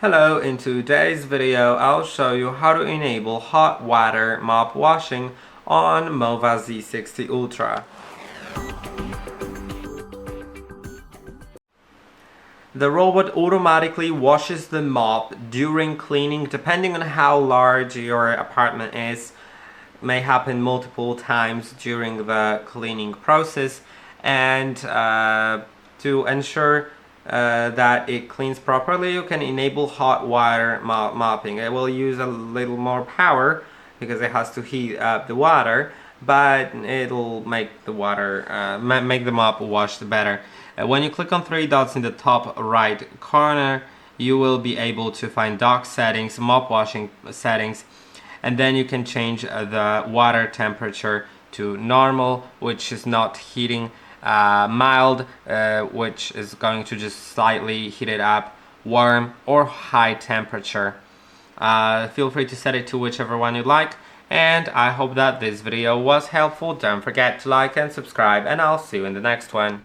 Hello, in today's video I'll show you how to enable hot water mop washing on MOVA Z60 Ultra. The robot automatically washes the mop during cleaning, depending on how large your apartment is. It may happen multiple times during the cleaning process, and to ensure that it cleans properly, you can enable hot water mopping. It will use a little more power because it has to heat up the water, but it'll make the water make the mop wash better. When you click on three dots in the top right corner, you will be able to find dock settings, mop washing settings, and then you can change the water temperature to normal, which is not heating, mild, which is going to just slightly heat it up, warm, or high temperature. Feel free to set it to whichever one you like, and I hope that this video was helpful. Don't forget to like and subscribe, and I'll see you in the next one.